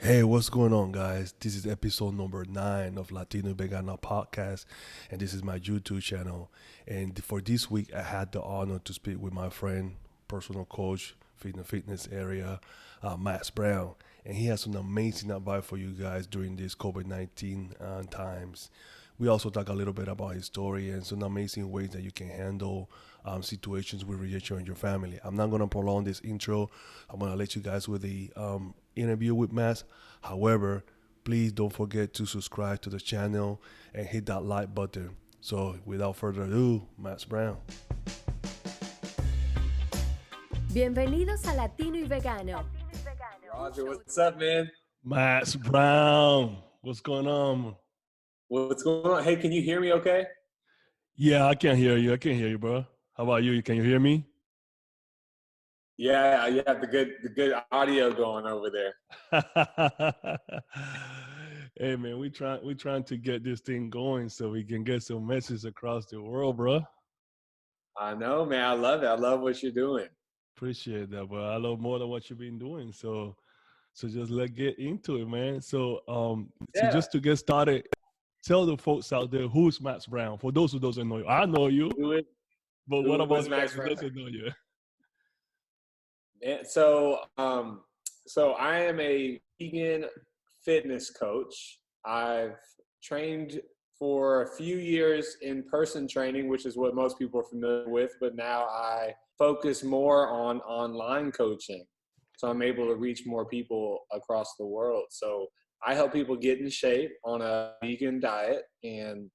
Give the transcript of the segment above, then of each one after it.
Hey, what's going on, guys? This is episode number 9 of Latino Vegano podcast, and this is my YouTube channel. And for this week, I had the honor to speak with my friend, personal coach, fitness area, Max Brown, and he has some amazing advice for you guys during these COVID-19 times. We also talk a little bit about his story and some amazing ways that you can handle situations with rejection in your family. I'm not going to prolong this intro. I'm going to let you guys with the interview with Matt. However, please don't forget to subscribe to the channel and hit that like button. So without further ado, Matt Brown. Bienvenidos a Latino y Vegano. Roger, what's up, man? Matt Brown, what's going on? What's going on? Hey, can you hear me okay? Yeah, I can hear you. I can hear you, bro. How about you? Can you hear me? Yeah, you have the good audio going over there. Hey man, we trying to get this thing going so we can get some messages across the world, bro. I know, man. I love it. I love what you're doing. Appreciate that, bro. I love more than what you've been doing. So just let's get into it, man. So just to get started, tell the folks out there who's Max Brown. For those who doesn't know you, I know you, but what about Max who Brown? doesn't know you? So I am a vegan fitness coach. I've trained for a few years in person training, which is what most people are familiar with, but now I focus more on online coaching. So I'm able to reach more people across the world. So I help people get in shape on a vegan diet and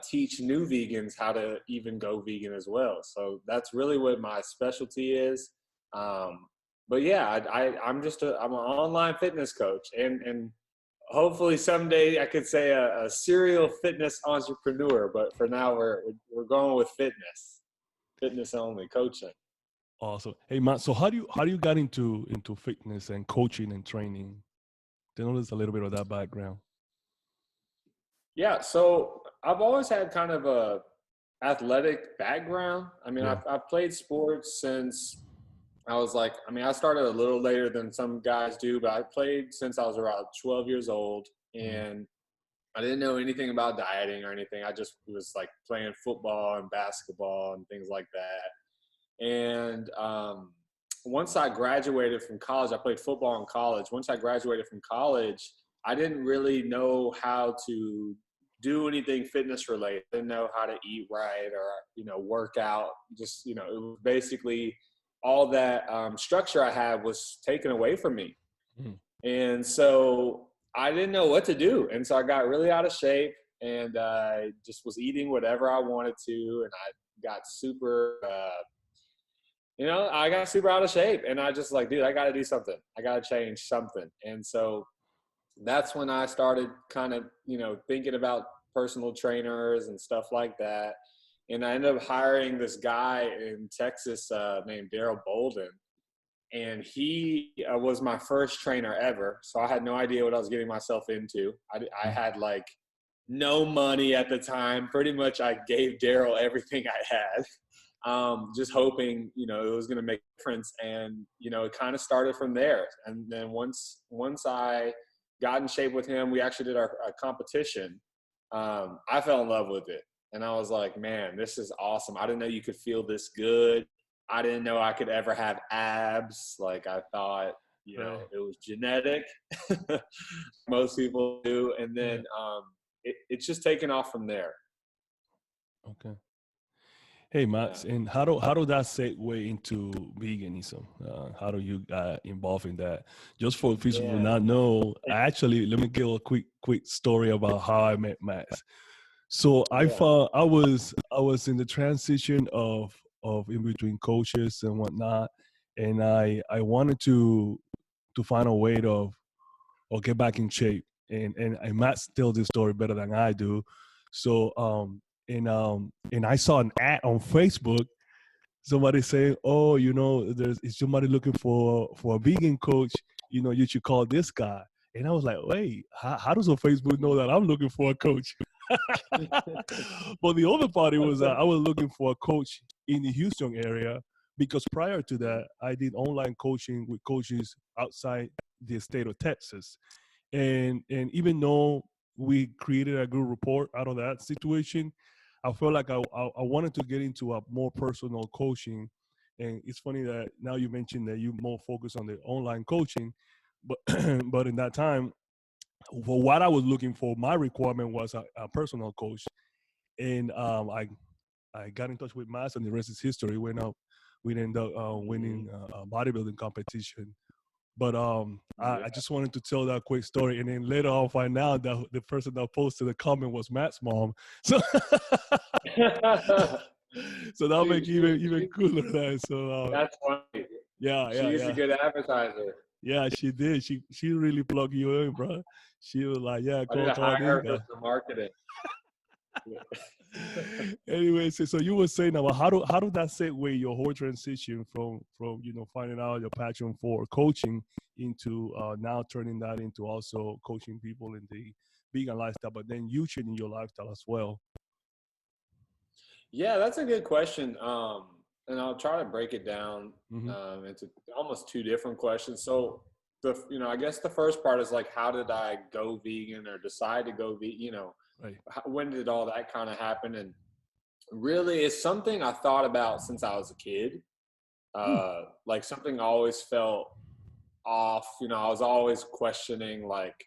teach new vegans how to even go vegan as well. So that's really what my specialty is. But yeah, I'm an online fitness coach, and hopefully someday I could say a serial fitness entrepreneur. But for now, we're going with fitness only coaching. Awesome. Hey Matt, so how do you got into fitness and coaching and training? Tell us a little bit of that background. Yeah, so I've always had kind of a athletic background. I mean, Yeah. I've played sports since I started a little later than some guys do, but I played since I was around 12 years old, and I didn't know anything about dieting or anything. I just was like playing football and basketball and things like that. And once I graduated from college, I played football in college. Once I graduated from college, I didn't really know how to do anything fitness related. I didn't know how to eat right or, work out. Just, it was basically all that structure I had was taken away from me. Mm. And so I didn't know what to do. And so I got really out of shape and I just was eating whatever I wanted to. And I got I got super out of shape, and I just like, dude, I got to do something. I got to change something. And so that's when I started kind of, thinking about personal trainers and stuff like that. And I ended up hiring this guy in Texas named Daryl Bolden. And he was my first trainer ever. So I had no idea what I was getting myself into. I had like no money at the time. Pretty much I gave Daryl everything I had. Just hoping, it was going to make a difference. And, it kind of started from there. And then once I got in shape with him, we actually did our competition. I fell in love with it. And I was like, man, this is awesome. I didn't know you could feel this good. I didn't know I could ever have abs. Like I thought, it was genetic. Most people do. And then it's just taken off from there. Okay. Hey Max, and how do that segue into veganism? How do you involve in that? Just for people who not know, actually, let me give a quick story about how I met Max. So I found I was in the transition of in between coaches and whatnot, and I wanted to find a way of or get back in shape, and Max tells this story better than I do. So and I saw an ad on Facebook. Somebody saying, "Oh, is somebody looking for a vegan coach? You should call this guy." And I was like, "Wait, how does a Facebook know that I'm looking for a coach?" But the other party was I was looking for a coach in the Houston area, because prior to that, I did online coaching with coaches outside the state of Texas. And even though we created a good rapport out of that situation, I felt like I wanted to get into a more personal coaching. And it's funny that now you mentioned that you more focus on the online coaching, but but in that time, for what I was looking for, my requirement was a personal coach. And I got in touch with Mass, and the rest is history. We ended up winning a bodybuilding competition. But I just wanted to tell that quick story, and then later on find out that the person that posted the comment was Matt's mom. So so that'll make even cooler. That so that's funny. yeah, She's a good advertiser. Yeah, she did. She really plugged you in, bro. She was like, yeah, I need to call hire this her guy. for marketing. Anyway, so you were saying about how do that segue your whole transition from finding out your passion for coaching into now turning that into also coaching people in the vegan lifestyle, but then you changing your lifestyle as well. Yeah, that's a good question. And I'll try to break it down into almost two different questions. So I guess the first part is like, how did I go vegan or decide to go vegan? Right. When did all that kind of happen? And really, it's something I thought about since I was a kid. Like something always felt off. I was always questioning like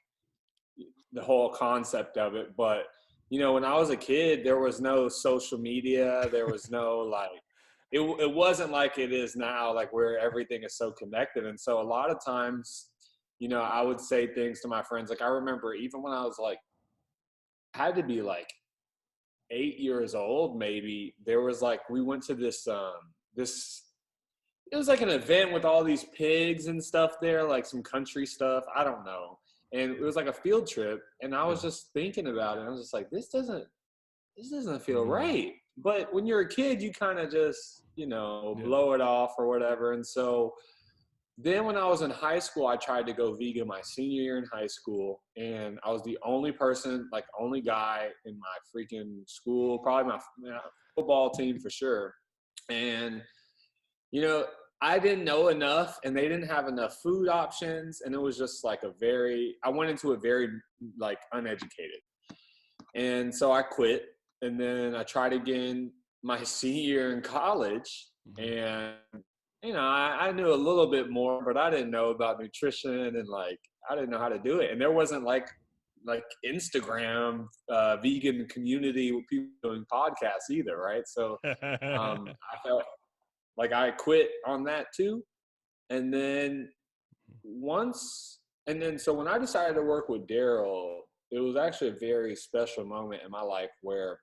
the whole concept of it. But when I was a kid, there was no social media. There was no like, it wasn't like it is now, like where everything is so connected. And so a lot of times, I would say things to my friends. Like I remember even when I was like, had to be like 8 years old, maybe, there was like, we went to this, it was like an event with all these pigs and stuff there, like some country stuff. I don't know. And it was like a field trip. And I was just thinking about it. I was just like, this doesn't feel right. But when you're a kid, you kind of just, blow it off or whatever. And so then when I was in high school, I tried to go vegan my senior year in high school. And I was the only person, like only guy in my freaking school, probably my football team for sure. And, I didn't know enough and they didn't have enough food options. And it was just like I went into it very like uneducated. And so I quit. And then I tried again my senior year in college. And, I knew a little bit more, but I didn't know about nutrition and like, I didn't know how to do it. And there wasn't like Instagram vegan community with people doing podcasts either. Right. So I felt like I quit on that too. And then so when I decided to work with Daryl, it was actually a very special moment in my life where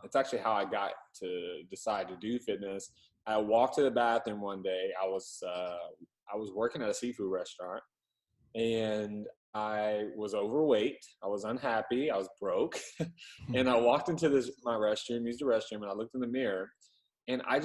it's actually how I got to decide to do fitness. I walked to the bathroom one day. I was working at a seafood restaurant and I was overweight. I was unhappy. I was broke. And I walked into my restroom, used the restroom, and I looked in the mirror and I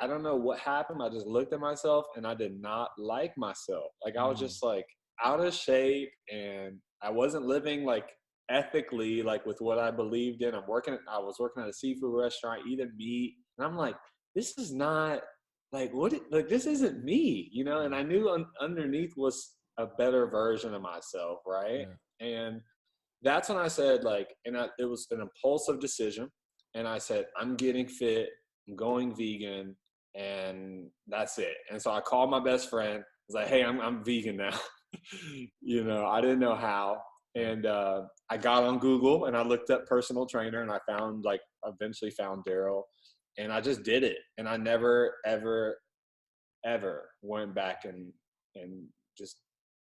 don't know what happened. I just looked at myself and I did not like myself. Like I was just like out of shape and I wasn't living like ethically, like with what I believed in. I was working at a seafood restaurant, eating meat. And I'm like, this is not like, this isn't me, and I knew underneath was a better version of myself. Right. Yeah. And that's when I said like, it was an impulsive decision. And I said, I'm getting fit, I'm going vegan. And that's it. And so I called my best friend. I was like, hey, I'm vegan now. I didn't know how. And I got on Google and I looked up personal trainer and I eventually found Daryl. And I just did it. And I never, ever, ever went back and just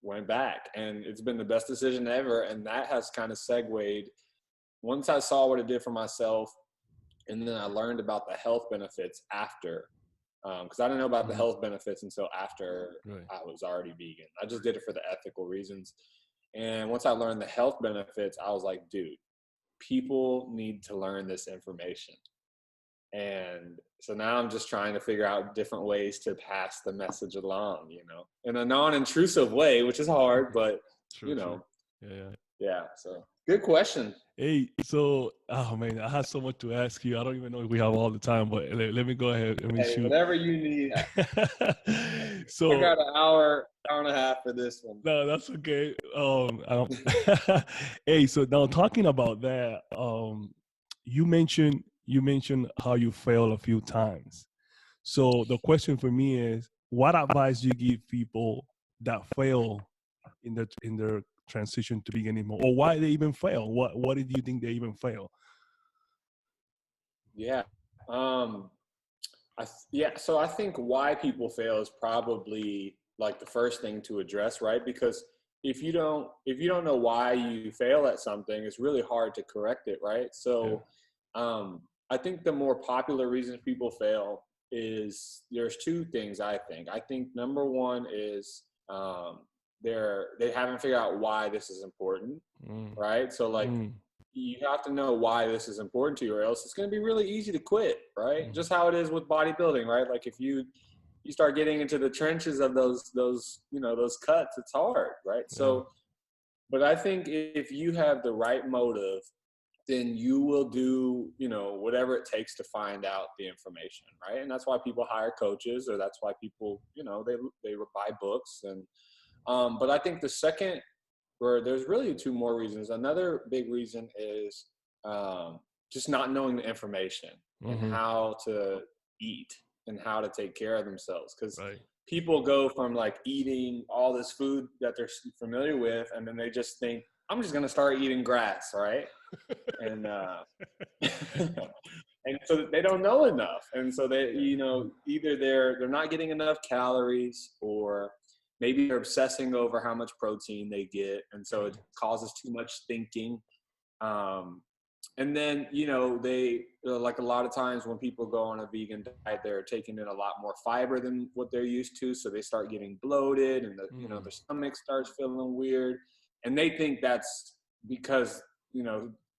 went back. And it's been the best decision ever. And that has kind of segued. Once I saw what it did for myself, and then I learned about the health benefits after. Because I didn't know about the health benefits until after I was already vegan. I just did it for the ethical reasons. And once I learned the health benefits, I was like, dude, people need to learn this information. And so now I'm just trying to figure out different ways to pass the message along, in a non-intrusive way, which is hard, but, True. Yeah. So good question. Hey, so, oh man, I have so much to ask you. I don't even know if we have all the time, but let me go ahead. Let me Hey, shoot. whatever you need. I So, got an hour and a half for this one. no, that's okay. Hey, so now talking about that, you mentioned how you failed a few times. So the question for me is, what advice do you give people that fail in their transition to beginning mode, or why they even fail? What did you think they even fail? Yeah. Um, so I think why people fail is probably like the first thing to address, right? Because if you don't know why you fail at something, it's really hard to correct it, right? Yeah. So I think the more popular reasons people fail is there's two things. I think number one is they haven't figured out why this is important, Mm, right? So like mm, you have to know why this is important to you, or else it's going to be really easy to quit, right? mm, Just how it is with bodybuilding, right? Like if you start getting into the trenches of those cuts, it's hard, right? yeah. So, but I think if you have the right motive, then you will do whatever it takes to find out the information, right? And that's why people hire coaches, or that's why people they buy books. And but I think the second, or there's really two more reasons. Another big reason is just not knowing the information and Hmm. how to eat and how to take care of themselves. Because Right. people go from like eating all this food that they're familiar with, and then they just think, I'm just going to start eating grass, right? And and so they don't know enough, and so they Yeah. either they're not getting enough calories, or maybe they're obsessing over how much protein they get, and so Yeah. it causes too much thinking. um, and then they like a lot of times when people go on a vegan diet, they're taking in a lot more fiber than what they're used to, so they start getting bloated, and Mm, their stomach starts feeling weird, and they think that's because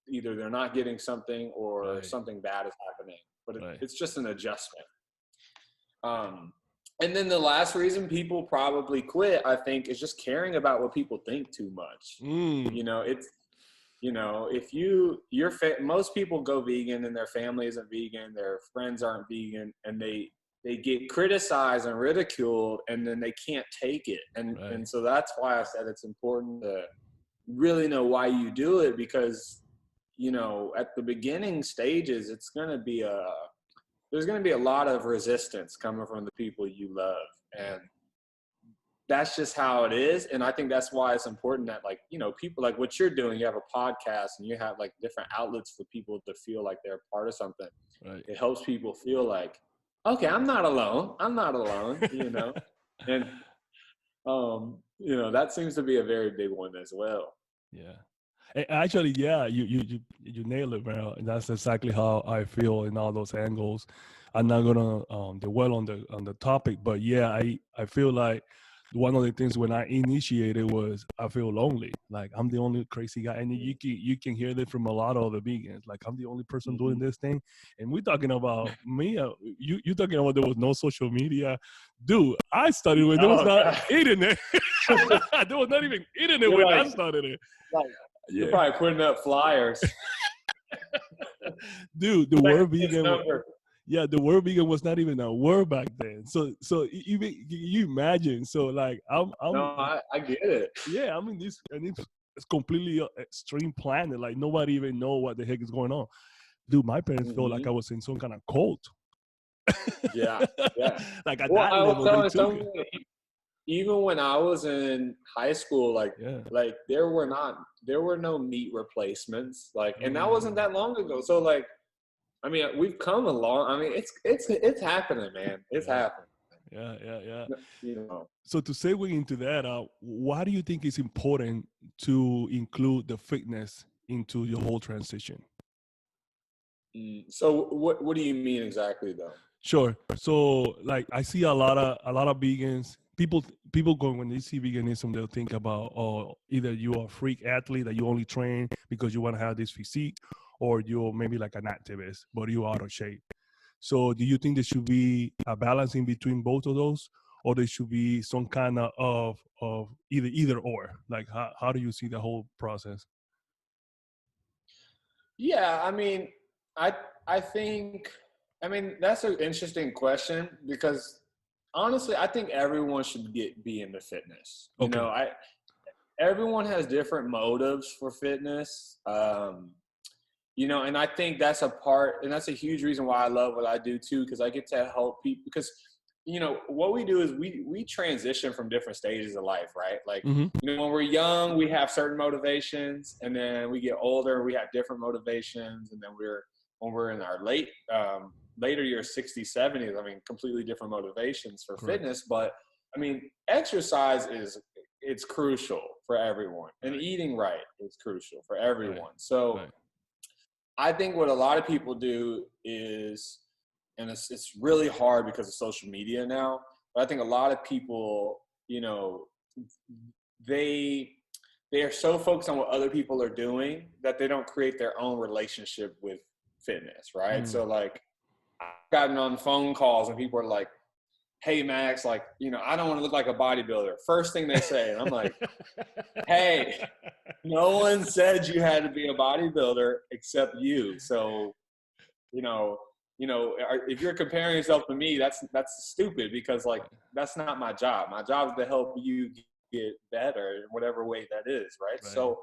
either they're not getting something or right. something bad is happening, but Right. it's just an adjustment. um, and then the last reason people probably quit, I think, is just caring about what people think too much. Mm, It's if most people go vegan and their family isn't vegan, their friends aren't vegan, and they get criticized and ridiculed, and then they can't take it. And right. and so that's why I said it's important to really know why you do it, because at the beginning stages, there's going to be a lot of resistance coming from the people you love. Yeah. And that's just how it is. And I think that's why it's important that, like, people like what you're doing, you have a podcast and you have like different outlets for people to feel like they're part of something. Right. It helps people feel like, okay, I'm not alone. I'm not alone. And that seems to be a very big one as well. Yeah. Actually, yeah, you nailed it, man. And that's exactly how I feel in all those angles. I'm not gonna dwell on the topic, but yeah, I feel like one of the things when I initiated was I feel lonely. Like I'm the only crazy guy, and you can hear that from a lot of the vegans. Like I'm the only person doing Mm-hmm. this thing, and we're talking about me. You talking about there was no social media, dude. I started when there was Oh not God. internet. There was not even internet You're when I like, started it. you're Yeah. probably putting up flyers. Dude, the Like word this vegan number. yeah, the word vegan was not even a word back then. So you imagine. So like I'm No, I get it. yeah, I'm in this, and it's completely extreme planet. Like nobody even know what the heck is going on. Dude, my parents felt like Mm-hmm. I was in some kind of cult. Yeah, yeah. Like at Well, that I was level they telling took it. someone, even when I was in high school, Yeah. like there were no meat replacements, like, and that wasn't Mm. that long ago. So like, I mean, we've come a long. I mean, it's happening, man. It's Yeah. happening. Yeah. Yeah. Yeah. You know. So to segue into that, why do you think it's important to include the fitness into your whole transition? So what do you mean exactly, though? Sure. So like I see a lot of vegans. People go when they see veganism, they'll think about, oh, either you are a freak athlete that you only train because you want to have this physique, or you're maybe like an activist, but you're out of shape. So do you think there should be a balance in between both of those, or there should be some kind of either or? Like how do you see the whole process? Yeah, I mean, I I think, I mean, that's an interesting question because honestly, I think everyone should be into fitness. You Okay. know, I everyone has different motives for fitness. You know, and I think that's a part, and that's a huge reason why I love what I do too, because I get to help people. Because, you know, what we do is we transition from different stages of life, right? Like, Mm-hmm. you know, when we're young, we have certain motivations, and then we get older, we have different motivations, and then when we're in our later years, 60s, 70s, I mean, completely different motivations for Correct. fitness. But I mean, exercise is it's crucial for everyone, and Right. eating right is crucial for Right. everyone. So Right. I think what a lot of people do is, and it's really hard because of social media now, but I think a lot of people, you know, they they are so focused on what other people are doing that they don't create their own relationship with fitness, right? Mm. So like I've gotten on phone calls and people are like, "Hey Max, like, you know, I don't want to look like a bodybuilder." First thing they say, and I'm like, "Hey, no one said you had to be a bodybuilder except you. So, you know, if you're comparing yourself to me, that's stupid because like that's not my job. My job is to help you get better in whatever way that is, right? Right. So,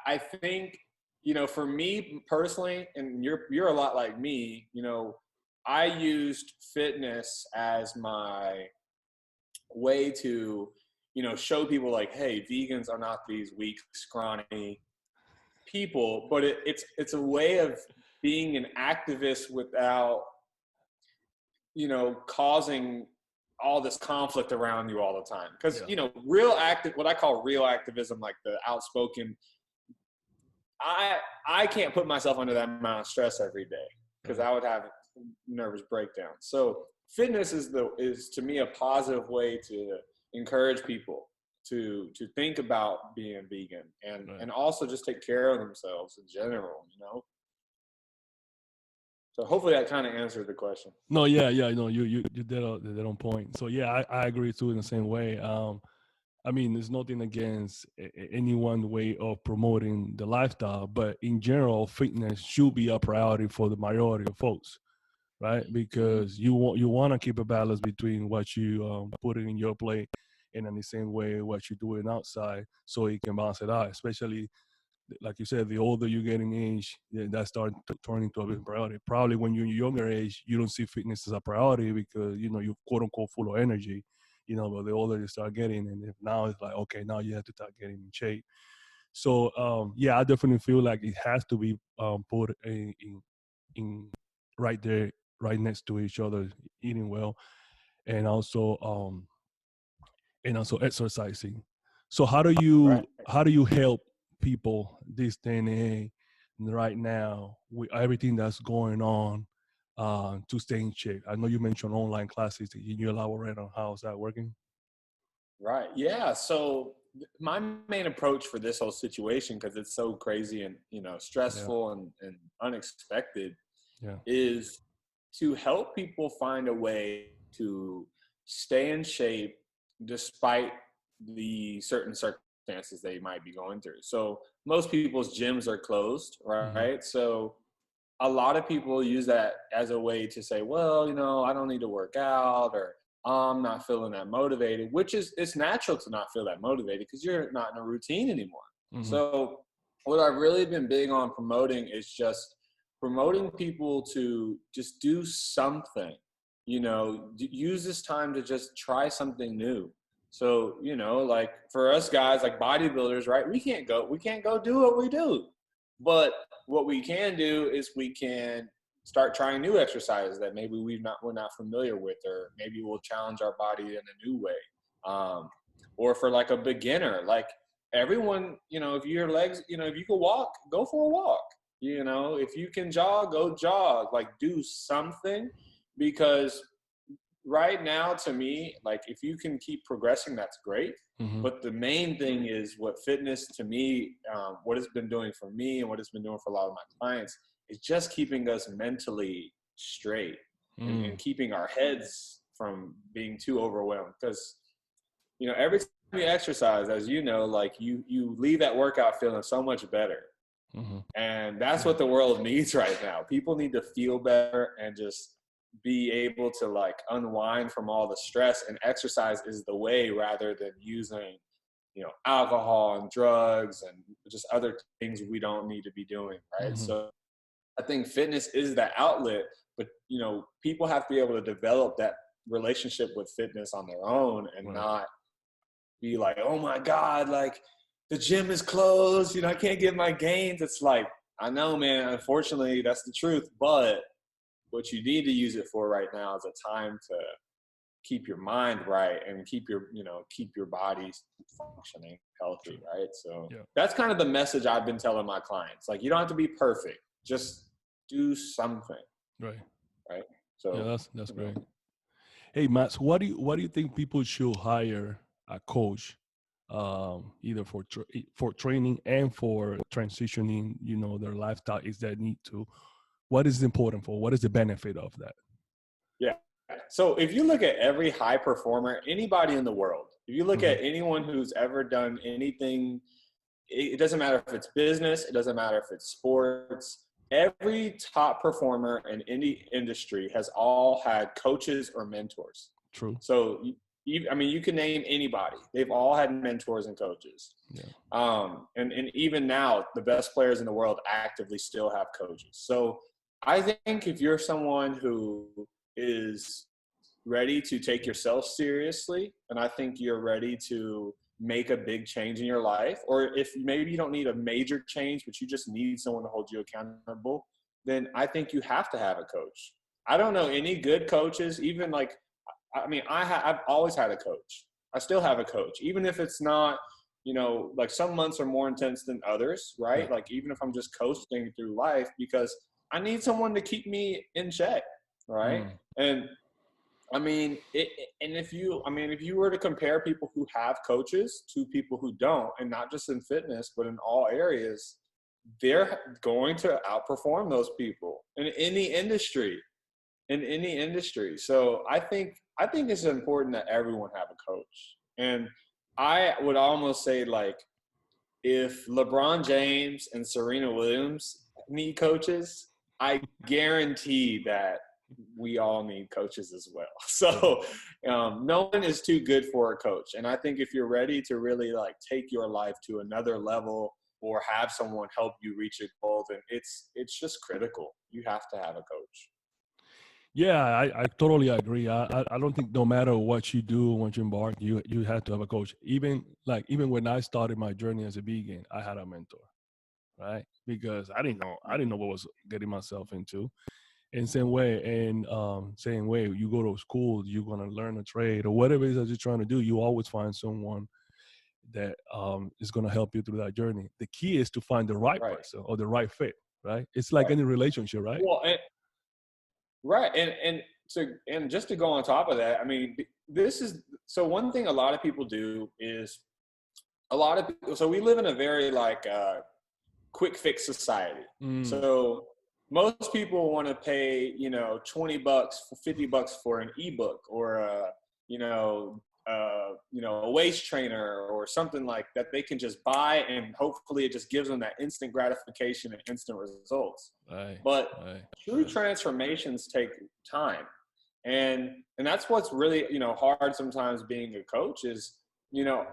I think, you know, for me personally, and you're a lot like me, you know, I used fitness as my way to, you know, show people like, hey, vegans are not these weak, scrawny people, but it's a way of being an activist without, you know, causing all this conflict around you all the time. Because, Yeah. you know, what I call real activism, like the outspoken, I can't put myself under that amount of stress every day because Right. I would have nervous breakdown. So fitness is to me a positive way to encourage people to think about being vegan Right. and also just take care of themselves in general, you know. So hopefully that kind of answered the question. No, yeah, yeah, no, you did on point. So yeah, I agree too in the same way. I mean, there's nothing against any one way of promoting the lifestyle, but in general, fitness should be a priority for the majority of folks, right? Mm-hmm. Because you want to keep a balance between what you put in your plate and in the same way what you're doing outside, so you can balance it out. Especially like you said, the older you get in age, that starts to turn into a big priority. Probably when you're in your younger age, you don't see fitness as a priority because you're quote unquote full of energy. But the older you start getting, and if now it's like, okay, now you have to start getting in shape. So yeah, I definitely feel like it has to be put in right there, right next to each other, eating well, and also exercising. So Right. how do you help people this day and age right now with everything that's going on to stay in shape? I know you mentioned online classes. Can you elaborate on how is that working? Right. Yeah. So my main approach for this whole situation, because it's so crazy and, you know, Yeah, stressful and unexpected, yeah. is to help people find a way to stay in shape despite the certain circumstances they might be going through. So most people's gyms are closed, Mm-hmm. right? So a lot of people use that as a way to say, well, you know, I don't need to work out, or I'm not feeling that motivated, which is, it's natural to not feel that motivated because you're not in a routine anymore. Mm-hmm. So what I've really been big on promoting is just promoting people to just do something, you know, use this time to just try something new. So, you know, like for us guys, like bodybuilders, right? We can't go do what we do. But what we can do is we can start trying new exercises that maybe we're not familiar with, or maybe we'll challenge our body in a new way. Um, or for like a beginner, like everyone, you know, if your legs, you know, if you can walk, go for a walk. You know, if you can jog, go jog. Like do something, because right now to me, like if you can keep progressing, that's great. Mm-hmm. But the main thing is what fitness to me, what it's been doing for me and what it's been doing for a lot of my clients is just keeping us mentally straight and Mm. keeping our heads from being too overwhelmed. Because, you know, every time you exercise, as you know, like you leave that workout feeling so much better. And that's what the world needs right now. People need to feel better and just be able to like unwind from all the stress, and exercise is the way, rather than using, you know, alcohol and drugs and just other things we don't need to be doing. Right. So I think fitness is the outlet, but you know, people have to be able to develop that relationship with fitness on their own, and not be like, oh my God, like the gym is closed, you know, I can't get my gains. It's like, I know, man, unfortunately that's the truth, but what you need to use it for right now is a time to keep your mind right and keep your, you know, keep your body functioning healthy. Right. So that's kind of the message I've been telling my clients. Like, you don't have to be perfect, just do something. Right. So yeah, that's great. Hey, Matt, so what do you think people should hire a coach, either for training and for transitioning, you know, their lifestyle is that need to? What is important for? What is the benefit of that? Yeah. So if you look at every high performer, anybody in the world, if you look at anyone who's ever done anything, it doesn't matter if it's business, it doesn't matter if it's sports, every top performer in any industry has all had coaches or mentors. True. So, I mean, you can name anybody. They've all had mentors and coaches. Yeah. And even now, the best players in the world actively still have coaches. So I think if you're someone who is ready to take yourself seriously, and I think you're ready to make a big change in your life, or if maybe you don't need a major change, but you just need someone to hold you accountable, then I think you have to have a coach. I don't know any good coaches, even like, I mean, I've always had a coach. I still have a coach, even if it's not, you know, like some months are more intense than others, right? Yeah. Like even if I'm just coasting through life, because I need someone to keep me in check, right? And I mean, if you were to compare people who have coaches to people who don't, and not just in fitness, but in all areas, they're going to outperform those people in any industry. So I think it's important that everyone have a coach. And I would almost say, like, if LeBron James and Serena Williams need coaches, I guarantee that we all need coaches as well. So no one is too good for a coach. And I think if you're ready to really like take your life to another level, or have someone help you reach a goal, then it's just critical. You have to have a coach. Yeah, I totally agree. I don't think no matter what you do, once you embark, you have to have a coach. Even when I started my journey as a vegan, I had a mentor, right? Because I didn't know what I was getting myself into. And same way, you go to school, you're gonna learn a trade or whatever it is that you're trying to do. You always find someone that is gonna help you through that journey. The key is to find the right person or the right fit, right? It's like any relationship, right? Well, and just to go on top of that, I mean, so one thing a lot of people do is so we live in a very like quick fix society. So most people want to pay, you know, $20, $50 for an ebook, or a waist trainer or something like that they can just buy, and hopefully it just gives them that instant gratification and instant results. True transformations take time. And that's what's really, you know, hard sometimes being a coach is, you know,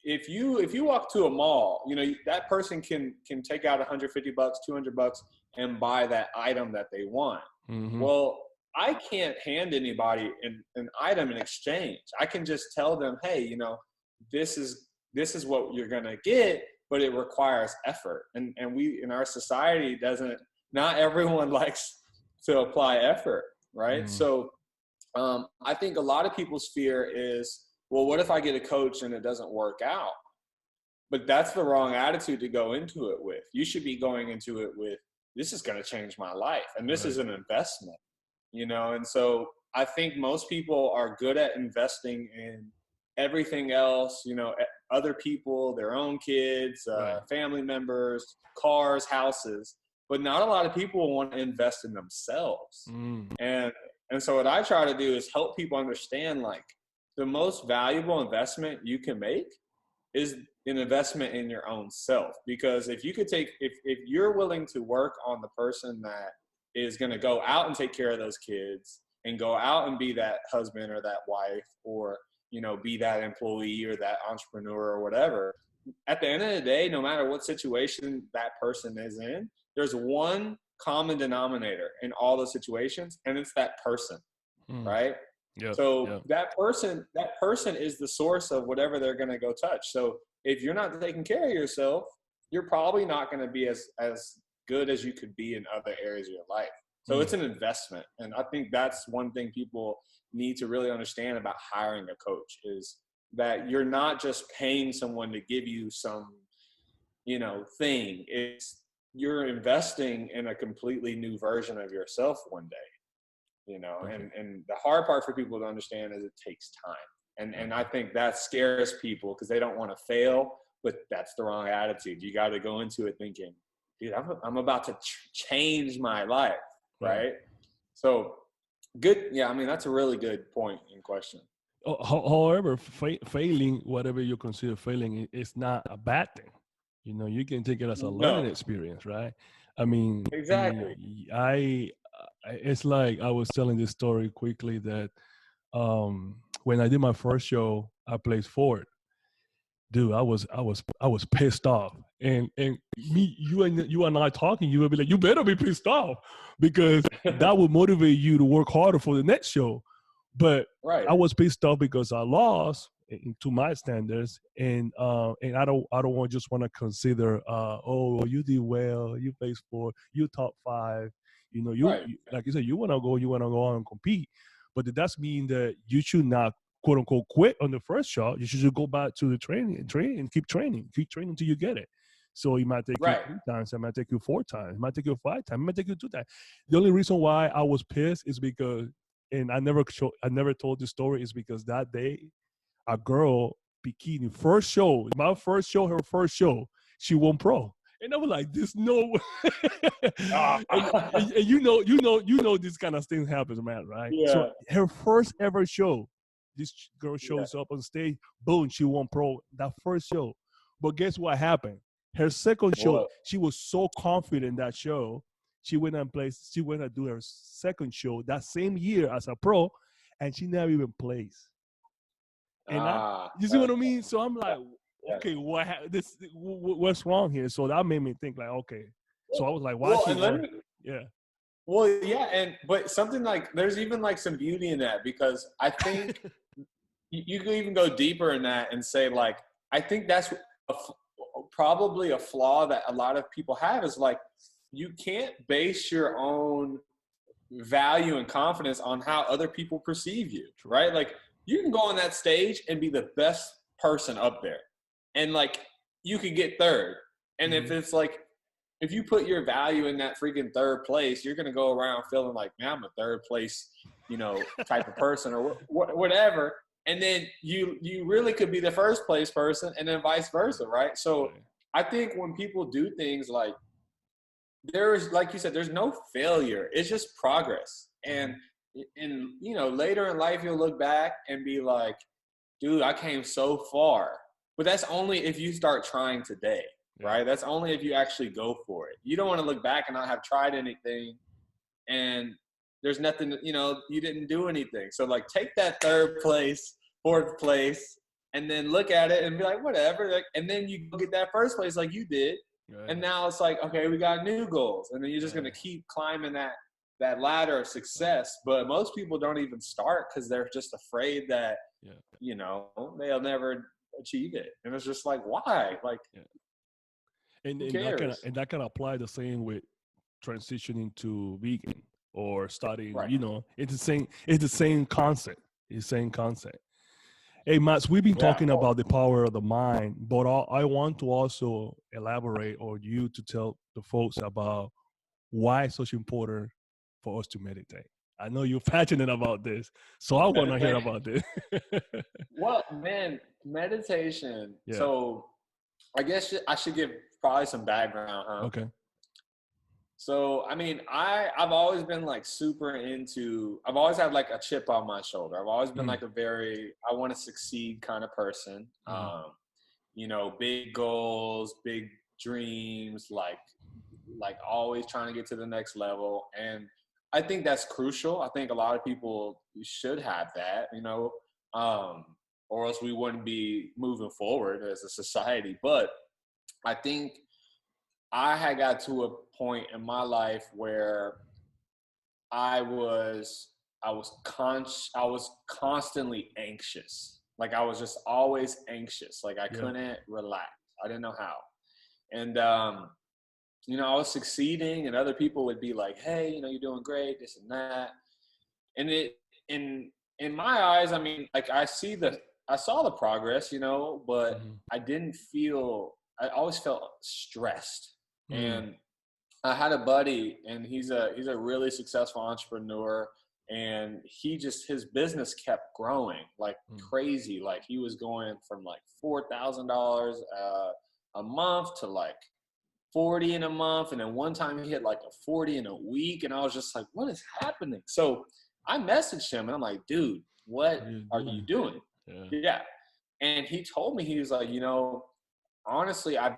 if you walk to a mall, you know, that person can take out $150, $200 and buy that item that they want. Well, I can't hand anybody an item in exchange. I can just tell them, hey, you know, this is what you're gonna get, but it requires effort. And we, in our society, not everyone likes to apply effort, right? So I think a lot of people's fear is, well, what if I get a coach and it doesn't work out? But that's the wrong attitude to go into it with. You should be going into it with, this is going to change my life, and this is an investment, you know? And so I think most people are good at investing in everything else, you know, other people, their own kids, family members, cars, houses, but not a lot of people want to invest in themselves. And so what I try to do is help people understand, like, the most valuable investment you can make is an investment in your own self. Because if you could take, if you're willing to work on the person that is going to go out and take care of those kids and go out and be that husband or that wife, or, you know, be that employee or that entrepreneur or whatever, at the end of the day, no matter what situation that person is in, there's one common denominator in all those situations, and it's that person, right? Yeah. So that person is the source of whatever they're going to go touch. So if you're not taking care of yourself, you're probably not going to be as good as you could be in other areas of your life. So it's an investment. And I think that's one thing people need to really understand about hiring a coach, is that you're not just paying someone to give you some, you know, thing. It's, you're investing in a completely new version of yourself one day, you know. And the hard part for people to understand is it takes time. And I think that scares people because they don't want to fail, but that's the wrong attitude. You got to go into it thinking, dude, I'm about to change my life, right? So good. Yeah, I mean, that's a really good point in question. However, failing, whatever you consider failing, is not a bad thing. You know, you can take it as a learning experience, right? I mean, exactly. It's like I was telling this story quickly that when I did my first show, I placed fourth. Dude, I was pissed off, and you and I talking, you would be like, you better be pissed off, because that would motivate you to work harder for the next show. But I was pissed off because I lost to my standards, and I don't want to consider oh, you did well, you placed fourth, you top five, you know, you like you said, you want to go on and compete, but that's mean that you should not, quote unquote, quit on the first shot. You should just go back to the training and keep training until you get it. So it might take you 3 times, it might take you 4 times, it might take you 5 times, it might take you 2 times. The only reason why I was pissed is because, and I never told this story, is because that day a girl bikini her first show, she won pro. And I was like, "This no," and you know, this kind of thing happens, man, right? Yeah. So her first ever show, this girl shows up on stage, boom, she won pro that first show. But guess what happened? Her second show, she was so confident in that show, she went and do her second show that same year as a pro, and she never even placed. And you see what I mean? So I'm like, okay, what's wrong here? So that made me think like, okay. So I was like, why but something like, there's even like some beauty in that, because I think you can even go deeper in that and say, like, I think that's probably a flaw that a lot of people have, is like, you can't base your own value and confidence on how other people perceive you, right? Like, you can go on that stage and be the best person up there, and like, you could get third. And if it's like, if you put your value in that freaking third place, you're going to go around feeling like, man, I'm a third place, you know, type of person, or whatever. And then you really could be the first place person, and then vice versa, right? So I think when people do things, like, there's, like you said, there's no failure. It's just progress. And you know, later in life, you'll look back and be like, dude, I came so far. But that's only if you start trying today, right? That's only if you actually go for it. You don't want to look back and not have tried anything, and there's nothing, you know, you didn't do anything. So like, take that third place, fourth place, and then look at it and be like, whatever. Like, and then you go get that first place like you did. And now it's like, okay, we got new goals. And then you're just going to keep climbing that ladder of success. But most people don't even start because they're just afraid that, you know, they'll never achieve it. And it's just like, why? Like, and that can apply the same with transitioning to vegan or starting, you know, it's the same concept. It's the same concept. Hey, Mats, we've been talking about the power of the mind, but I want to also elaborate, or you to tell the folks about why it's such important for us to meditate. I know you're passionate about this, so I want to hear about this. Well, man, meditation. So I guess I should give probably some background, huh? Okay. So, I mean, I've always been like super into, I've always had like a chip on my shoulder. I've always been like a very, I want to succeed kind of person. big goals, big dreams, like always trying to get to the next level. And I think that's crucial. I think a lot of people should have that, or else we wouldn't be moving forward as a society. But I think I had got to a point in my life where I was constantly anxious. Like I was just always anxious. Like I couldn't relax. I didn't know how. And, I was succeeding and other people would be like, hey, you're doing great, this and that. And in my eyes, I mean, like I saw the progress, but I always felt stressed. And I had a buddy, and he's a really successful entrepreneur, and his business kept growing like crazy. Like he was going from like $4,000 a month to like 40 in a month, and then one time he hit like a 40 in a week, and I was just like, what is happening? So I messaged him and I'm like, dude, what are you doing? Yeah. And he told me, he was like, honestly, I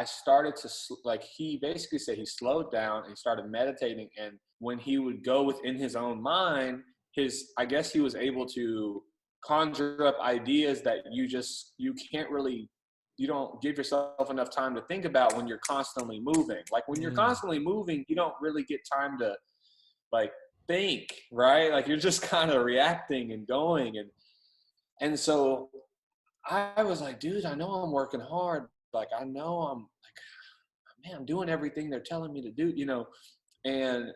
started to, like, he basically said he slowed down and he started meditating. And when he would go within his own mind, I guess he was able to conjure up ideas that you can't really, you don't give yourself enough time to think about when you're constantly moving. Like when you're constantly moving, you don't really get time to like think, right? Like you're just kind of reacting and going. And so I was like, dude, I know I'm working hard. Like, I know I'm doing everything they're telling me to do, and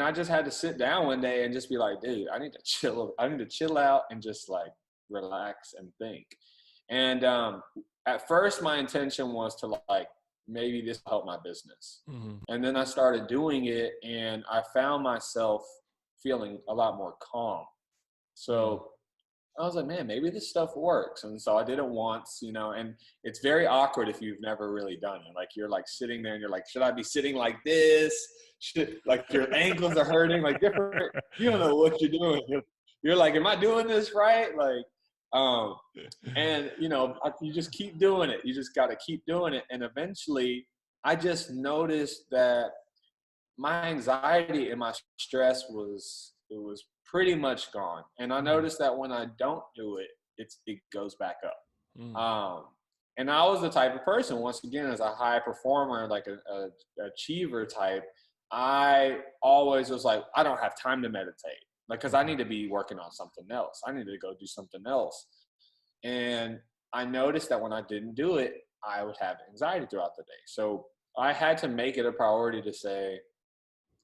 I just had to sit down one day and just be like, dude, I need to chill out and just like relax and think. And at first my intention was to like, maybe this will help my business. And then I started doing it and I found myself feeling a lot more calm. So I was like, man, maybe this stuff works. And so I did it once, and it's very awkward if you've never really done it. Like you're like sitting there and you're like, should I be sitting like this? Like your ankles are hurting, like different, you don't know what you're doing. You're like, am I doing this right? Like, and you just keep doing it. You just got to keep doing it. And eventually I just noticed that my anxiety and my stress was pretty much gone. And I noticed that when I don't do it, it goes back up. And I was the type of person, once again, as a high performer, like a achiever type, I always was like, I don't have time to meditate. Like, cause I need to be working on something else. I need to go do something else. And I noticed that when I didn't do it, I would have anxiety throughout the day. So I had to make it a priority to say,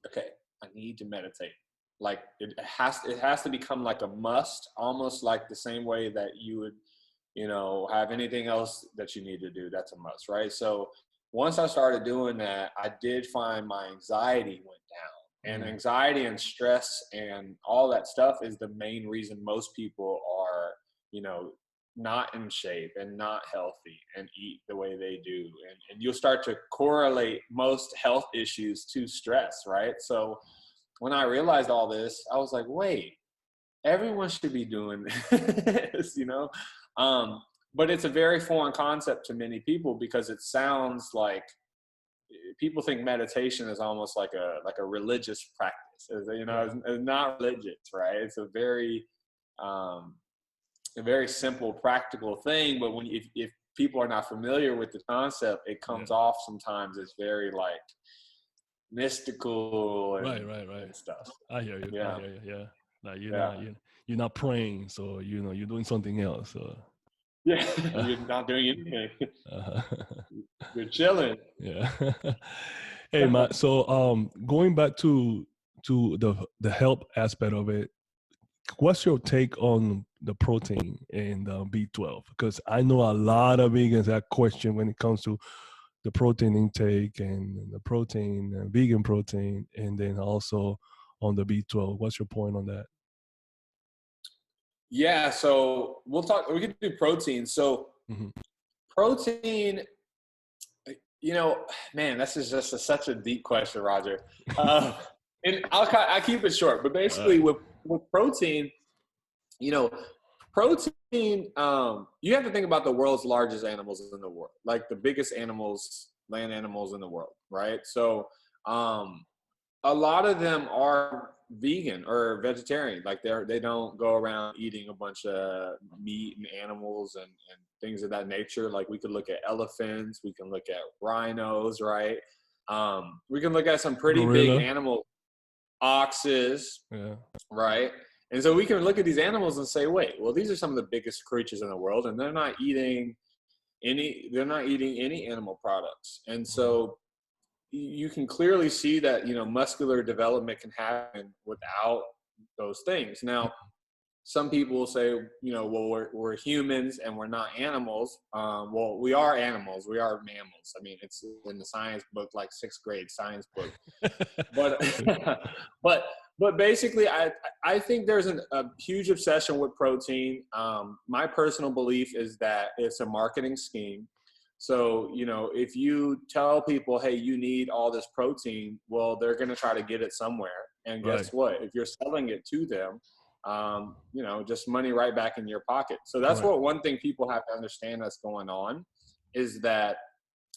okay, I need to meditate. Like it has to become like a must, almost like the same way that you would, have anything else that you need to do. That's a must, right? So once I started doing that, I did find my anxiety went down. And anxiety and stress and all that stuff is the main reason most people are, not in shape and not healthy and eat the way they do. And you'll start to correlate most health issues to stress, right? So when I realized all this, I was like, wait, everyone should be doing this, but it's a very foreign concept to many people because it sounds like people think meditation is almost like a religious practice. It's not religious, right? It's a very simple, practical thing. But if people are not familiar with the concept, it comes off sometimes as very like mystical and, right. and stuff. I hear you. Yeah. I hear you. Yeah. Like you're not praying, so you're doing something else. So. Yeah, you're not doing anything. You're chilling. Yeah. Hey, Matt. So going back to the health aspect of it, what's your take on the protein and B12? Because I know a lot of vegans have question when it comes to the protein intake and the protein, vegan protein, and then also on the B12. What's your point on that? Yeah, so we can do protein. So protein, man, this is just such a deep question, Roger. And I keep it short, but basically with protein, Protein, you have to think about the world's largest animals in the world, like the biggest animals, land animals in the world, right? So a lot of them are vegan or vegetarian. Like they don't go around eating a bunch of meat and animals and things of that nature. Like we could look at elephants, we can look at rhinos, right? We can look at some pretty big Gorilla. animals, oxes, Yeah. right? And so we can look at these animals and say, wait, well, these are some of the biggest creatures in the world, and they're not eating any animal products. And so you can clearly see that, you know, muscular development can happen without those things. Now, some people will say, you know, well, we're humans and we're not animals. Well, we are animals. We are mammals. I mean, it's in the science book, like 6th grade science book. But basically, I think there's a huge obsession with protein. My personal belief is that it's a marketing scheme. So, you know, if you tell people, hey, you need all this protein, well, they're going to try to get it somewhere. And guess what? If you're selling it to them, you know, just money right back in your pocket. So that's what one thing people have to understand that's going on is that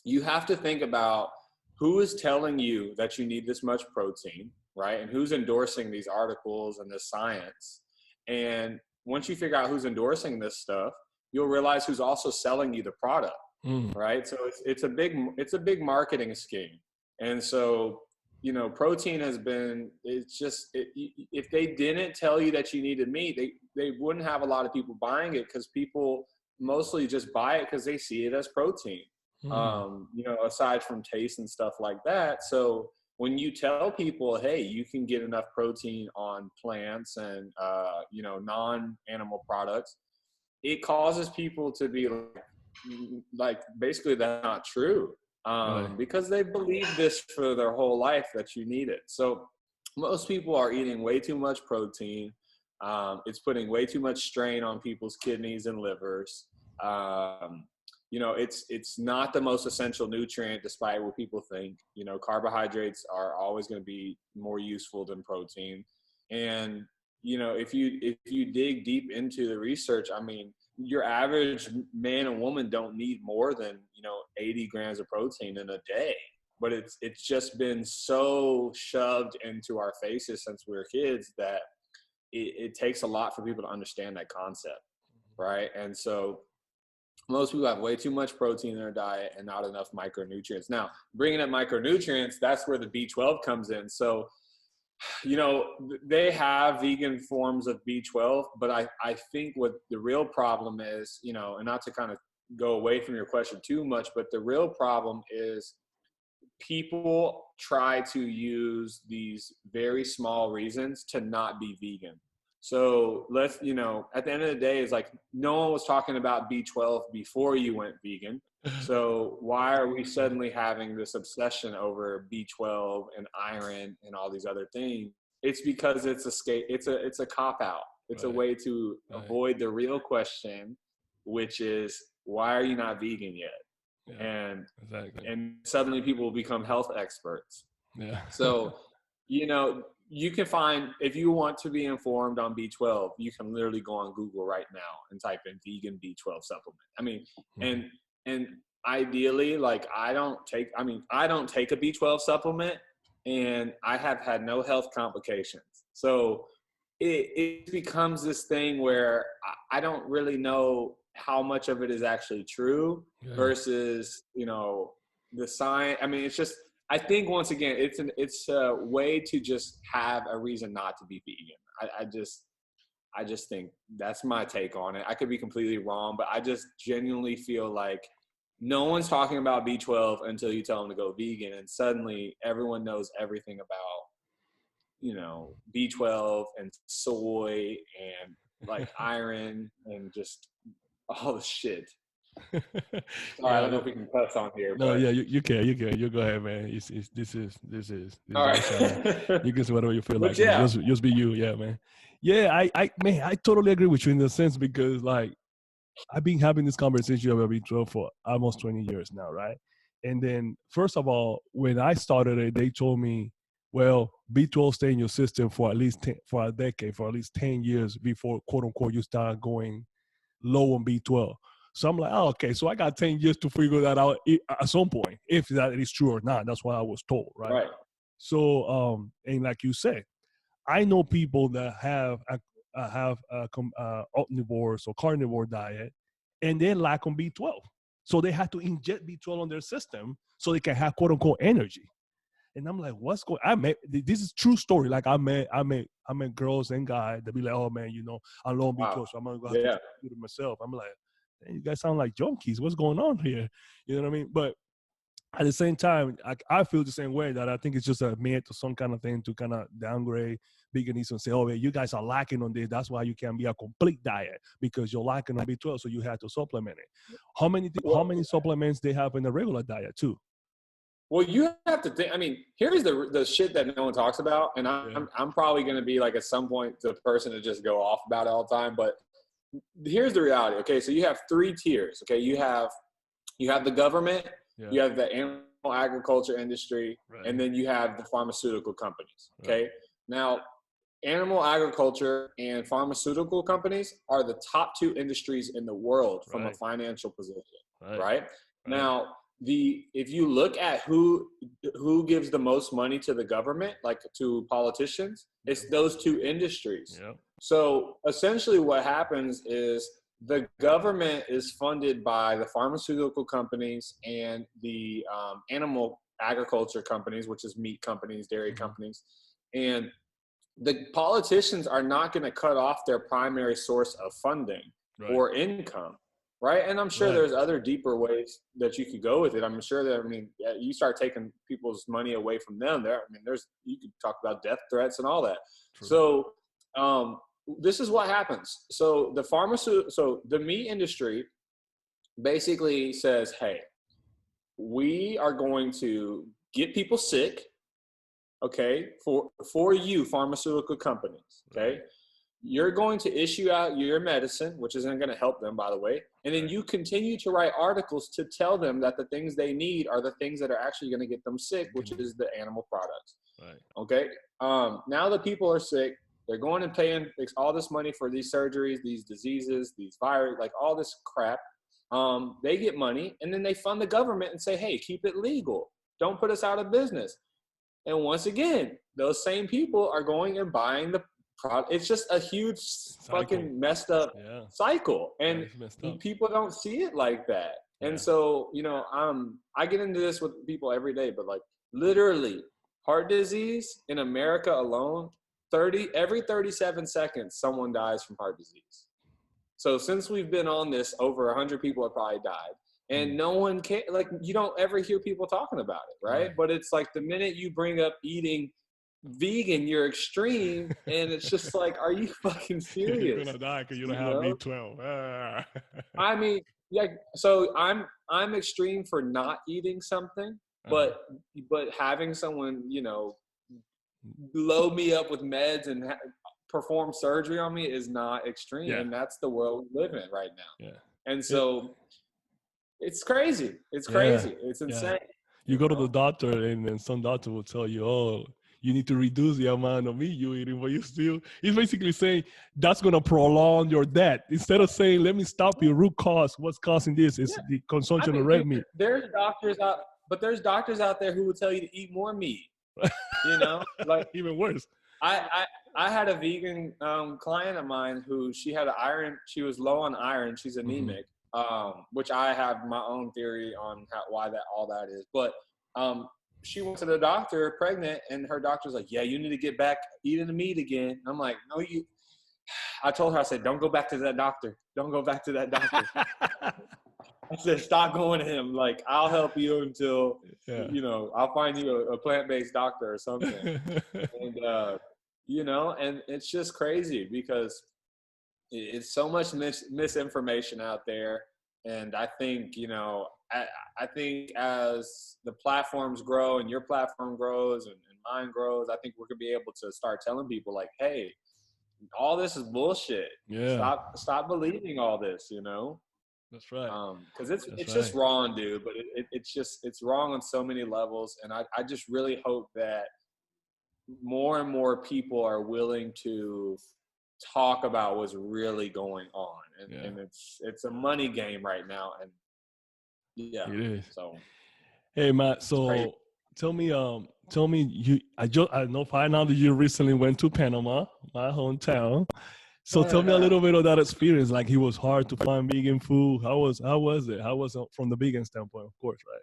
you have to think about who is telling you that you need this much protein, right? And who's endorsing these articles and this science. And once you figure out who's endorsing this stuff, you'll realize who's also selling you the product. Right. So it's a big marketing scheme. And so, you know, protein has been, if they didn't tell you that you needed meat, they wouldn't have a lot of people buying it because people mostly just buy it because they see it as protein, you know, aside from taste and stuff like that. So when you tell people, hey, you can get enough protein on plants and, you know, non-animal products, it causes people to be like basically that's not true because they believe this for their whole life that you need it. So most people are eating way too much protein. It's putting way too much strain on people's kidneys and livers. You know, it's not the most essential nutrient despite what people think. You know, carbohydrates are always going to be more useful than protein. And you know, if you dig deep into the research, I mean, your average man and woman don't need more than, you know, 80 grams of protein in a day. But it's just been so shoved into our faces since we were kids that it takes a lot for people to understand that concept, right? And so most people have way too much protein in their diet and not enough micronutrients. Now, bringing up micronutrients, that's where the B12 comes in. So, you know, they have vegan forms of B12, but I think what the real problem is, you know, and not to kind of go away from your question too much, but the real problem is people try to use these very small reasons to not be vegan. So let's, you know, at the end of the day, it's like no one was talking about B12 before you went vegan. So why are we suddenly having this obsession over B12 and iron and all these other things? It's because it's a cop out. It's a way to avoid the real question, which is why are you not vegan yet? Yeah, and suddenly people will become health experts. Yeah. So, you know, you can find, if you want to be informed on B12, you can literally go on Google right now and type in vegan B12 supplement. I mean, and ideally, like I don't take a B12 supplement and I have had no health complications. So it becomes this thing where I don't really know how much of it is actually true versus, you know, the science. I mean, it's just, I think once again, it's a way to just have a reason not to be vegan. I just think that's my take on it. I could be completely wrong, but I just genuinely feel like no one's talking about B12 until you tell them to go vegan. And suddenly everyone knows everything about, you know, B12 and soy and like iron and just all the shit. I don't know if we can cuss on here. No, but. yeah, you can. You go ahead, man. This is All right. you can say whatever you feel like. Yeah. Just be you, yeah, man. Yeah, I totally agree with you in the sense because like I've been having this conversation about B12 for almost 20 years now, right? And then first of all, when I started it, they told me well, B12 stay in your system for at least for a decade, for at least 10 years before, quote unquote, you start going low on B12. So I'm like, oh, okay, so I got 10 years to figure that out at some point, if that is true or not. That's what I was told, right? Right. So, and like you said, I know people that have omnivores or carnivore diet, and they lack on B12. So they have to inject B12 on their system so they can have quote unquote energy. And I'm like, what's going? This is true story. Like I met girls and guys that be like, oh man, I'm low on B12, so I'm gonna go have to do it myself. I'm like, hey, you guys sound like junkies. What's going on here? You know what I mean? But at the same time, I feel the same way, that I think it's just a myth or some kind of thing to kind of downgrade veganism and say, oh, man, you guys are lacking on this. That's why you can't be a complete diet, because you're lacking on B12, so you have to supplement it. How many supplements they have in the regular diet too? Well, you have to think. I mean, here's the shit that no one talks about, and I'm probably going to be like at some point the person to just go off about it all the time. But here's the reality. Okay, so you have 3 tiers. Okay, you have the government, you have the animal agriculture industry, and then you have the pharmaceutical companies. Okay, now animal agriculture and pharmaceutical companies are the top 2 industries in the world from a financial position. Right? Now, if you look at who gives the most money to the government, like to politicians, it's those 2 industries. So essentially what happens is the government is funded by the pharmaceutical companies and the animal agriculture companies, which is meat companies, dairy companies. And the politicians are not going to cut off their primary source of funding or income. Right. And I'm sure there's other deeper ways that you could go with it. I'm sure that, I mean, you start taking people's money away from them there. I mean, you could talk about death threats and all that. True. So this is what happens. So the meat industry basically says, hey, we are going to get people sick. Okay. For you pharmaceutical companies. Okay. You're going to issue out your medicine, which isn't going to help them, by the way. And then you continue to write articles to tell them that the things they need are the things that are actually going to get them sick, which is the animal products. Right. Okay. Now the people are sick. They're going and paying all this money for these surgeries, these diseases, these viruses, like all this crap. They get money, and then they fund the government and say, hey, keep it legal. Don't put us out of business. And once again, those same people are going and buying the product. It's just a huge fucking messed up cycle. And people don't see it like that. And so, I get into this with people every day, but like literally heart disease in America alone, every 37 seconds, someone dies from heart disease. So since we've been on this, over 100 people have probably died. And no one can, like, you don't ever hear people talking about it, right? But it's like the minute you bring up eating vegan, you're extreme, and it's just like, are you fucking serious? You're gonna die because you don't have B12. I mean, so I'm extreme for not eating something, but having someone, load me up with meds and perform surgery on me is not extreme, and that's the world we live in right now. And so it's crazy. It's crazy. It's insane. You go to the doctor, and then some doctor will tell you, oh, you need to reduce the amount of meat you're eating, but he's basically saying that's going to prolong your death. Instead of saying, let me stop your root cause, what's causing this is the consumption of red meat. There's doctors out there who will tell you to eat more meat, like even worse. I had a vegan client of mine who she was low on iron. She's anemic, which I have my own theory on why all that is. But she went to the doctor pregnant, and her doctor's like, yeah, you need to get back eating the meat again. I'm like, no, I told her, I said, don't go back to that doctor. Don't go back to that doctor. I said, stop going to him. Like, I'll help you until, I'll find you a plant-based doctor or something. And, and it's just crazy because it's so much misinformation out there. And I think, I think as the platforms grow and your platform grows and mine grows, I think we're going to be able to start telling people like, hey, all this is bullshit. Stop believing all this, That's right. Because it's just wrong, dude. But it's wrong on so many levels. And I just really hope that more and more people are willing to talk about what's really going on, and it's a money game right now, and yeah, it is. so Hey Matt, it's crazy. so tell me I know find out that you recently went to Panama, my hometown. So tell me a little bit of that experience. Like, it was hard to find vegan food. How was it? How was it from the vegan standpoint, of course, right?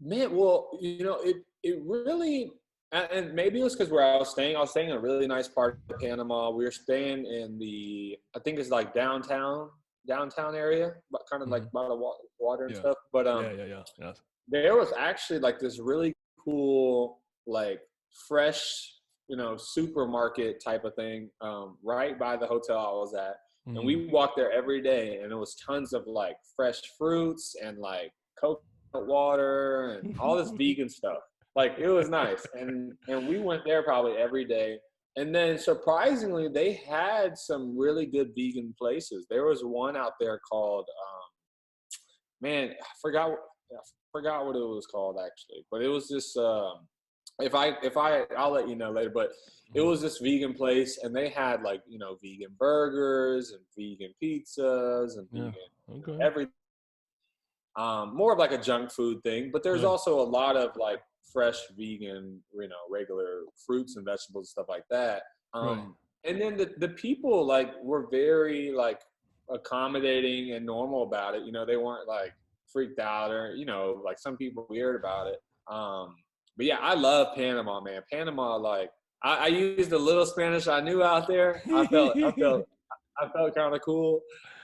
Man, well, it really, and maybe it was because where I was staying in a really nice part of Panama. We were staying in I think it's like downtown area, but kind of like by the water and stuff. But Yes. there was actually like this really cool, like fresh, supermarket type of thing, right by the hotel I was at. And we walked there every day, and it was tons of like fresh fruits and like coconut water and all this vegan stuff. Like, it was nice. And we went there probably every day. And then surprisingly, they had some really good vegan places. There was one out there called, man, I forgot what it was called actually, but it was this, I'll let you know later, but it was this vegan place, and they had like, vegan burgers and vegan pizzas and vegan everything. More of like a junk food thing, but there's also a lot of like fresh vegan, regular fruits and vegetables and stuff like that. And then the people like were very like accommodating and normal about it. They weren't like freaked out or, like some people weird about it. But yeah, I love Panama, man. Panama, like I used a little Spanish I knew out there. I felt kind of cool.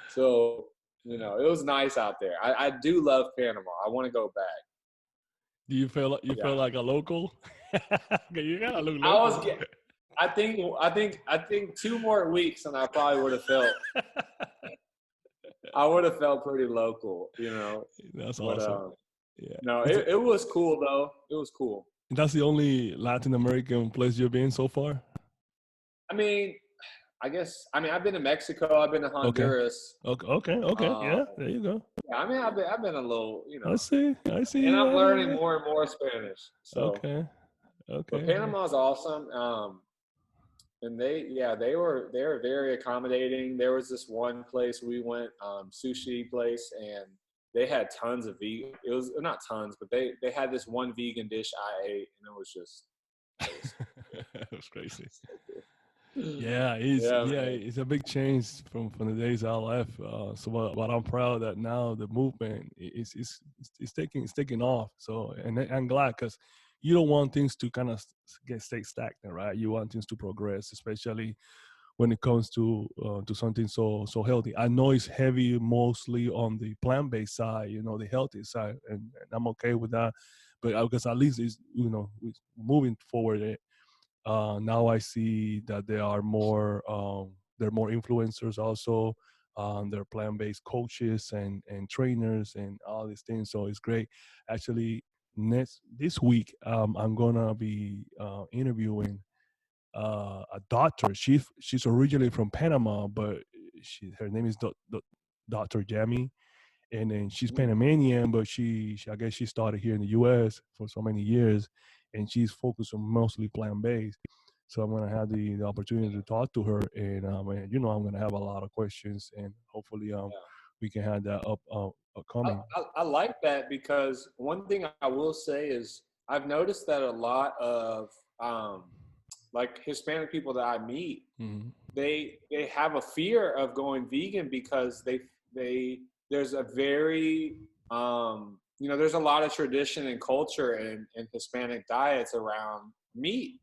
So, it was nice out there. I do love Panama. I want to go back. Do you feel like a local? You gotta look local. I think 2 more weeks and I probably would have felt. I would have felt pretty local, That's awesome. No, it was cool though. It was cool. That's the only Latin American place you've been so far? I mean, I've been to Mexico. I've been to Honduras. Okay. Yeah, there you go. Yeah, I've been a little, I see. And I'm learning more and more Spanish. So. Okay. But Panama's awesome. And they were very accommodating. There was this one place we went, sushi place, and they had tons of vegan. It was not tons, but they had this one vegan dish I ate, and it was just. It was crazy. Yeah, it's a big change from the days I left. But I'm proud that now the movement is taking off. So, and I'm glad, because you don't want things to kind of stay stagnant, right? You want things to progress, especially when it comes to something so healthy. I know it's heavy mostly on the plant-based side, the healthy side, and I'm okay with that. But because at least it's moving forward. Now I see that there are more influencers also. There are plant-based coaches and trainers and all these things. So it's great. Actually, this week I'm gonna be interviewing a doctor. She's originally from Panama, but her name is Dr. Jamie, and then she's Panamanian, but I guess she started here in the U.S. for so many years, and she's focused on mostly plant-based. So I'm gonna have the opportunity to talk to her, and I'm gonna have a lot of questions, and hopefully we can have that coming. I like that, because one thing I will say is I've noticed that a lot of like Hispanic people that I meet, they have a fear of going vegan because there's a very there's a lot of tradition and culture in Hispanic diets around meat.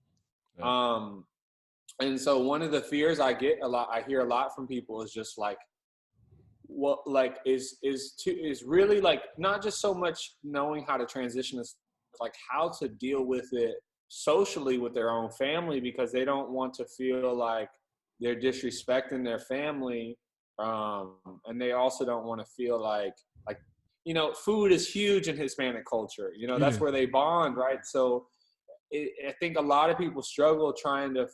And so one of the fears I hear a lot from people is just like, what, like is really like not just so much knowing how to transition this, like how to deal with it socially with their own family, because they don't want to feel like they're disrespecting their family, and they also don't want to feel like food is huge in Hispanic culture. That's where they bond, right? So I think a lot of people struggle trying to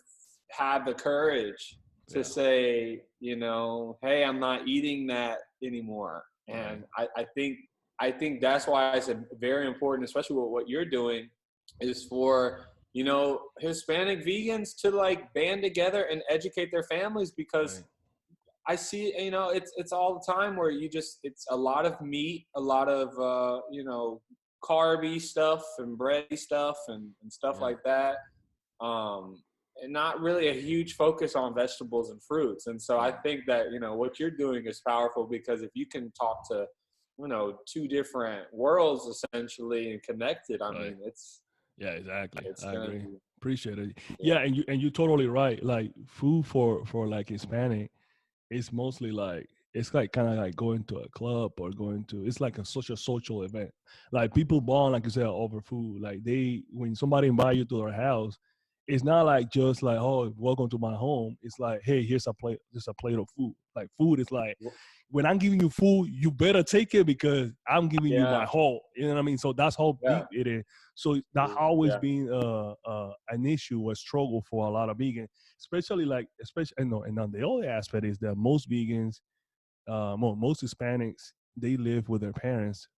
have the courage to say, hey, I'm not eating that anymore. And I think that's why it's very important, especially with what you're doing, is for you know, Hispanic vegans to like band together and educate their families, because I see, you know, it's all the time where it's a lot of meat, a lot of, you know, carby stuff and bready stuff and stuff like that. And not really a huge focus on vegetables and fruits. And so I think that, you know, what you're doing is powerful, because if you can talk to, you know, two different worlds essentially and connect it, I mean, yeah, exactly. it's I gonna agree. be, Appreciate it. Yeah, and you're totally right. Like food for like Hispanic, it's mostly like it's like kind of like going to a club or going to, it's like a social event. Like people bond, like you said, over food. Like when somebody invite you to their house, it's not like just like, oh, welcome to my home. It's like, hey, here's a plate of food. Like food is like, when I'm giving you food, you better take it because I'm giving you my whole. You know what I mean? So that's how deep it is. So that always been an issue, a struggle for a lot of vegans, especially and on the other aspect is that most vegans, most Hispanics, they live with their parents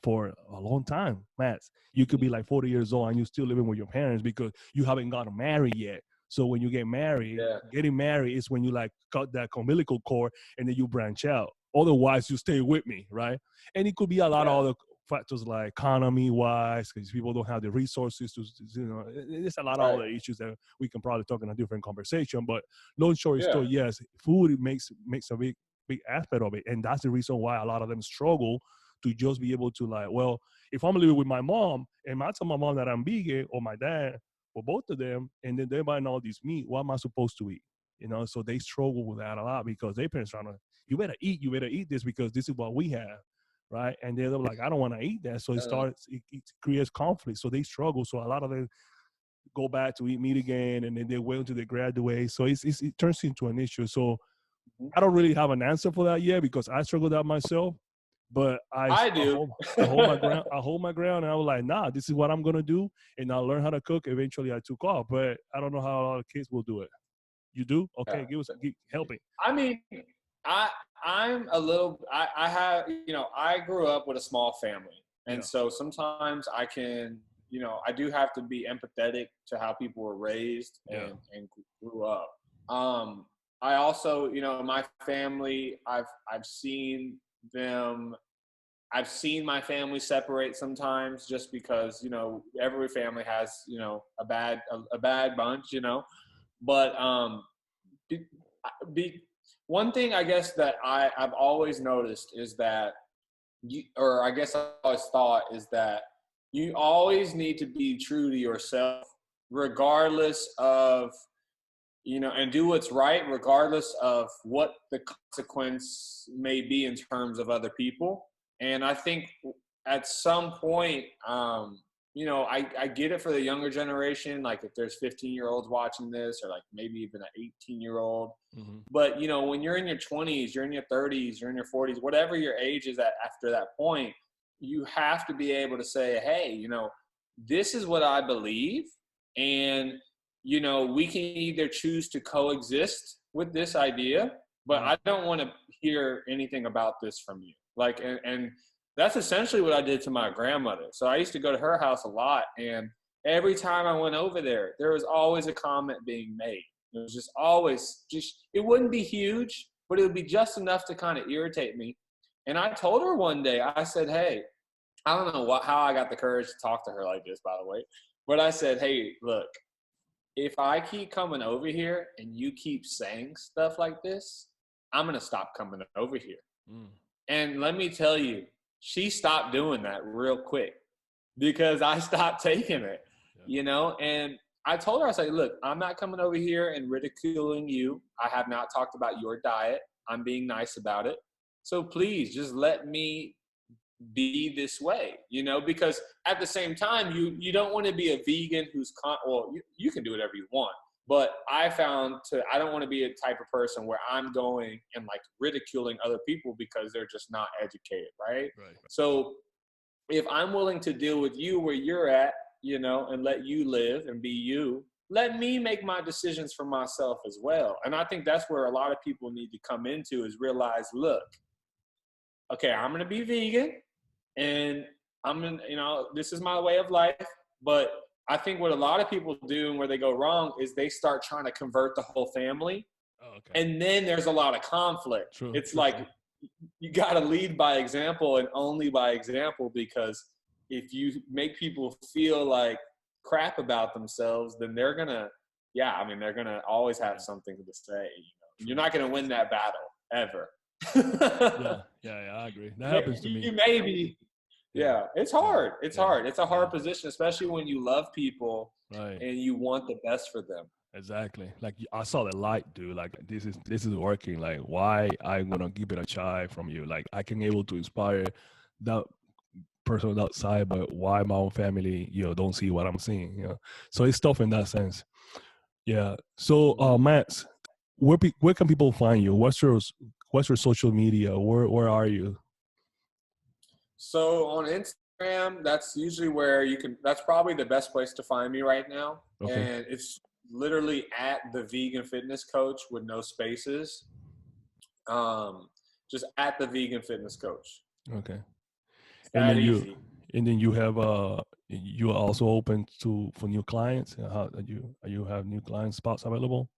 for a long time. Matt, you could be like 40 years old and you're still living with your parents because you haven't gotten married yet. So when you get married, getting married is when you like cut that umbilical cord and then you branch out. Otherwise, you stay with me, right? And it could be a lot of other factors like economy-wise, because people don't have the resources to, you know, there's a lot of other issues that we can probably talk in a different conversation. But long story short, yes, food makes a big aspect of it, and that's the reason why a lot of them struggle to just be able to like, well, if I'm living with my mom and I tell my mom that I'm vegan or my dad or both of them, and then they're buying all this meat, what am I supposed to eat? You know, so they struggle with that a lot because their parents are trying to, you better eat this because this is what we have, right? And they're like, I don't want to eat that. So it creates conflict. So they struggle. So a lot of them go back to eat meat again, and then they wait until they graduate. So it turns into an issue. So I don't really have an answer for that yet because I struggled out myself. But I hold my ground. I hold my ground, and I was like, nah, this is what I'm gonna do, and I'll learn how to cook. Eventually, I took off, but I don't know how a lot of kids will do it. You do? Okay, help me. I mean, I'm a little. I have, you know, I grew up with a small family, and so sometimes I can, you know, I do have to be empathetic to how people were raised and grew up. I also, you know, in my family, I've seen my family separate sometimes just because, you know, every family has, you know, a bad bunch, you know, but one thing I guess that I've always noticed is that I guess I always thought is that you always need to be true to yourself regardless of, you know, and do what's right regardless of what the consequence may be in terms of other people. And I think at some point, you know, I get it for the younger generation, like if there's 15-year-olds watching this or like maybe even an 18-year-old. But, you know, when you're in your 20s, you're in your 30s, you're in your 40s, whatever your age is at after that point, you have to be able to say, hey, you know, this is what I believe. And you know, we can either choose to coexist with this idea, but I don't want to hear anything about this from you. Like, and that's essentially what I did to my grandmother. So I used to go to her house a lot, and every time I went over there was always a comment being made. It was just always it wouldn't be huge, but it would be just enough to kind of irritate me. And I told her one day, I said, hey, I don't know how I got the courage to talk to her like this, by the way, but I said, hey, look, if I keep coming over here and you keep saying stuff like this, I'm going to stop coming over here. And let me tell you, she stopped doing that real quick because I stopped taking it, you know? And I told her, I said, look, I'm not coming over here and ridiculing you. I have not talked about your diet. I'm being nice about it. So please just let me be this way, you know, because at the same time, you don't want to be a vegan who's you can do whatever you want, but I don't want to be a type of person where I'm going and like ridiculing other people because they're just not educated, right? So if I'm willing to deal with you where you're at, you know, and let you live and be you, let me make my decisions for myself as well. And I think that's where a lot of people need to come into is realize, look, okay, I'm going to be vegan. And I'm in, you know, this is my way of life, but I think what a lot of people do and where they go wrong is they start trying to convert the whole family. Oh, okay. And then there's a lot of conflict. True, it's true, like, true. you got to lead by example and only by example, because if you make people feel like crap about themselves, then they're going to, they're going to always have something to say. You're not going to win that battle ever. Yeah, I agree. That happens to me. You maybe. Yeah, it's hard. It's hard. It's a hard position, especially when you love people and you want the best for them. Exactly. Like I saw the light, dude. Like this is working. Like why I'm gonna give it a try from you. Like I can able to inspire that person outside, but why my own family, don't see what I'm seeing. So it's tough in that sense. Yeah. So Matt, where can people find you? What's your social media? Where are you? So on Instagram, that's usually where that's probably the best place to find me right now. Okay. And it's literally at the Vegan Fitness Coach with no spaces. Just at the Vegan Fitness Coach. Okay. And then easy. You have you are also open for new clients. How you have new client spots available?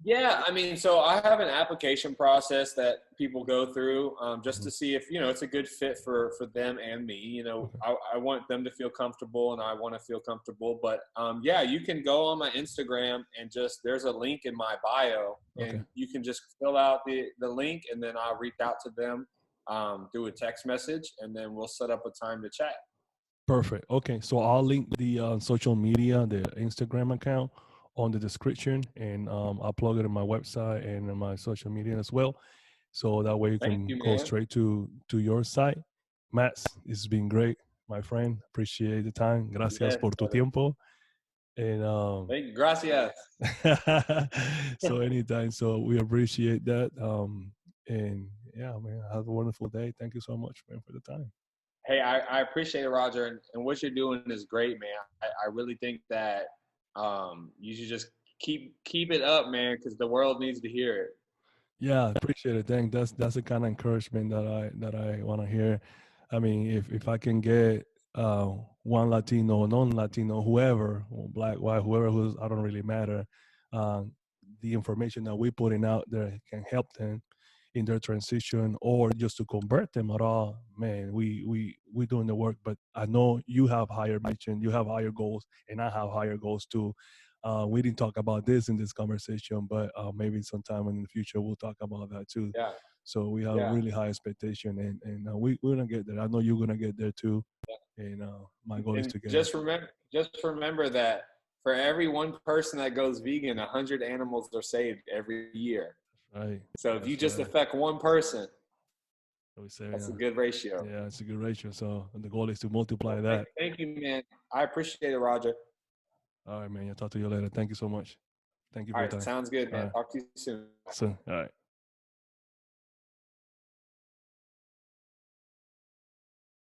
Yeah, so I have an application process that people go through just to see if, it's a good fit for them and me. I want them to feel comfortable and I want to feel comfortable. But you can go on my Instagram and there's a link in my bio and you can just fill out the link and then I'll reach out to them, do a text message, and then we'll set up a time to chat. Perfect. Okay, so I'll link the social media, the Instagram account on the description, and I'll plug it in my website and in my social media as well. So that way you can go straight to your site. Matt, it's been great, my friend. Appreciate the time. Gracias por tu tiempo. And thank you. Gracias. So anytime. So we appreciate that. And yeah, man, have a wonderful day. Thank you so much, man, for the time. Hey, I appreciate it, Roger. And what you're doing is great, man. I really think that you should just keep it up, man, because the world needs to hear it. Yeah, I appreciate it. Thank. That's the kind of encouragement that I want to hear. If I can get one Latino, non-Latino, whoever, black, white, whoever who's, I don't really matter. The information that we're putting out there can help them in their transition or just to convert them at all. Man, we doing the work, but I know you have higher mission, you have higher goals, and I have higher goals too. We didn't talk about this in this conversation, but maybe sometime in the future we'll talk about that too. Yeah. So we have a really high expectation, and we're gonna get there. I know you're gonna get there too. Yeah. And my goal is to get. Just remember that for every one person that goes vegan, 100 animals are saved every year. Right. So if you just affect one person, that's a good ratio. Yeah, it's a good ratio. So the goal is to multiply that. Thank you, man. I appreciate it, Roger. All right, man. I'll talk to you later. Thank you so much. Thank you for your time. Sounds good, man. Talk to you soon. All right.